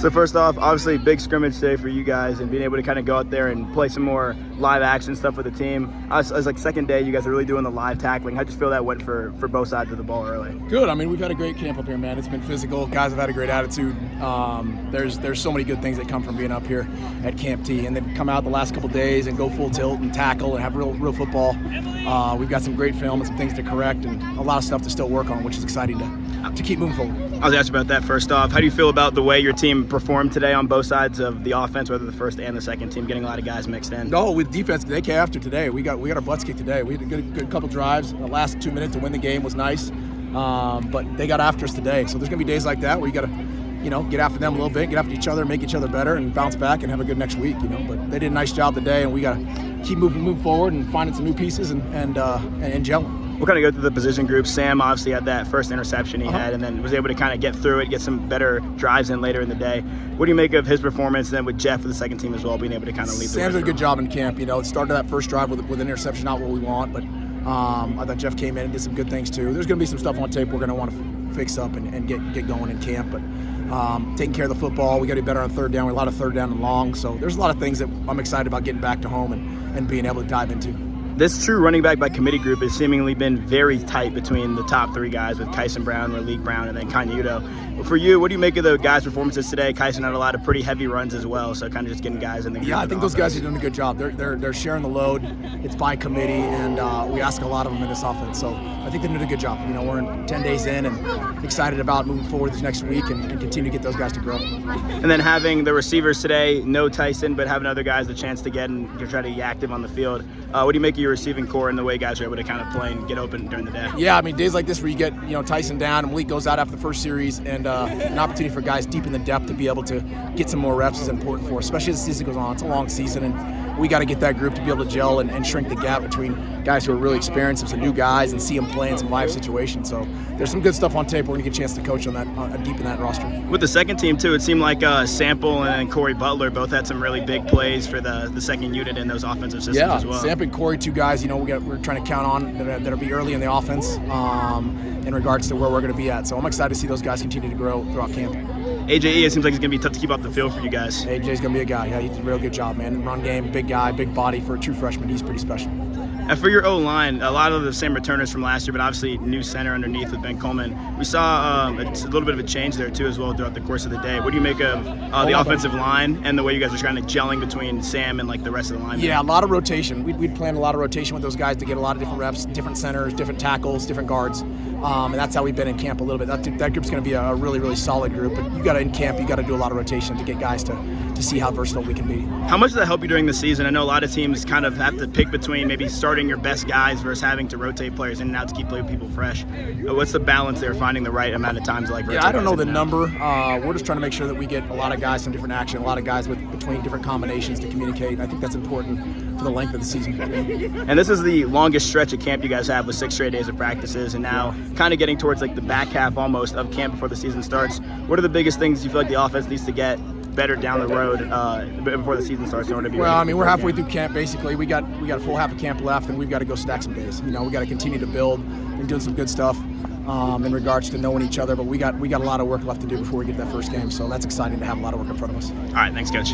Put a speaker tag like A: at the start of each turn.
A: So first off, obviously big scrimmage today for you guys and being able to kind of go out there and play some more live action stuff with the team. I was like second day, you guys are really doing the live tackling. How'd you feel that went for both sides of the ball early?
B: Good. I mean, we've had a great camp up here, man. It's been physical. Guys have had a great attitude. There's so many good things that come from being up here at Camp T, and they've come out the last couple days and go full tilt and tackle and have real football. We've got some great film and some things to correct and a lot of stuff to still work on, which is exciting to keep moving forward.
A: I was asking about that first off. How do you feel about the way your team performed today on both sides of the offense, whether the first and the second team, getting a lot of guys mixed in?
B: No, with defense, they came after today. We got our butts kicked today. We had a good couple drives. The last 2 minutes to win the game was nice, but they got after us today. So there's going to be days like that where you got to, get after them a little bit, get after each other, make each other better, and bounce back and have a good next week. But they did a nice job today, and we got to keep moving forward and finding some new pieces and gelling.
A: We'll kind of go through the position groups. Sam obviously had that first interception he had and then was able to kind of get through it, get some better drives in later in the day. What do you make of his performance and then with Jeff for the second team as well, being able to kind of lead the way?
B: Sam's did a good job in camp. It started that first drive with an interception, not what we want, but I thought Jeff came in and did some good things too. There's going to be some stuff on tape we're going to want to fix up and get going in camp, but taking care of the football, we got to be better on third down. We had a lot of third down and long, so there's a lot of things that I'm excited about getting back to home and being able to dive into.
A: This true running back by committee group has seemingly been very tight between the top three guys with Kyson Brown, Raleek Brown, and then Kanyudo. For you, what do you make of the guys' performances today? Kyson had a lot of pretty heavy runs as well, so kind of just getting guys in the group.
B: Yeah, I think those guys are doing a good job. They're sharing the load. It's by committee, and we ask a lot of them in this offense. So I think they're doing a good job. We're 10 days in and excited about moving forward this next week and continue to get those guys to grow.
A: And then having the receivers today, no Tyson, but having other guys the chance to get and try to be active on the field. What do you make of your receiving core and the way guys are able to kind of play and get open during the day?
B: Yeah, I mean, days like this where you get Tyson down and Malik goes out after the first series, and an opportunity for guys deep in the depth to be able to get some more reps is important for us, especially as the season goes on. It's a long season, and we got to get that group to be able to gel and shrink the gap between guys who are really experienced and some new guys and see them play in some live situations. So there's some good stuff on tape. We're going to get a chance to coach on that deep in that roster.
A: With the second team, too, it seemed like Sample and Corey Butler both had some really big plays for the second unit in those offensive systems as well.
B: Yeah, Sample and Corey, two guys, we're trying to count on that'll be early in the offense in regards to where we're going to be at. So I'm excited to see those guys continue to grow throughout camp.
A: AJE, it seems like it's going to be tough to keep off the field for you guys.
B: AJ's going to be a guy. Yeah, he did a real good job, man. Run game, big guy, big body for a true freshman. He's pretty special.
A: And for your O-line, a lot of the same returners from last year, but obviously new center underneath with Ben Coleman. We saw a little bit of a change there, too, as well throughout the course of the day. What do you make of the offensive line and the way you guys are kind of gelling between Sam and, the rest of the line?
B: Yeah, a lot of rotation. We'd planned a lot of rotation with those guys to get a lot of different reps, different centers, different tackles, different guards. And that's how we've been in camp a little bit. That group's going to be a really, really solid group. But in camp, you got to do a lot of rotation to get guys to see how versatile we can be.
A: How much does that help you during the season? I know a lot of teams kind of have to pick between maybe starting your best guys versus having to rotate players in and out to keep people fresh. What's the balance there, finding the right amount of times to rotate?
B: Yeah, I don't know the number. We're just trying to make sure that we get a lot of guys some different action, a lot of guys between different combinations to communicate. I think that's important for the length of the season.
A: And this is the longest stretch of camp you guys have with 6 straight days of practices, and now kind of getting towards the back half almost of camp before the season starts. What are the biggest things you feel like the offense needs to get better down the road before the season starts in order to be ready?
B: We're halfway through camp basically. We got a full half of camp left, and we've got to go stack some days. We got to continue to build and doing some good stuff in regards to knowing each other. But we got a lot of work left to do before we get to that first game. So that's exciting to have a lot of work in front of us.
A: All right, thanks, Coach.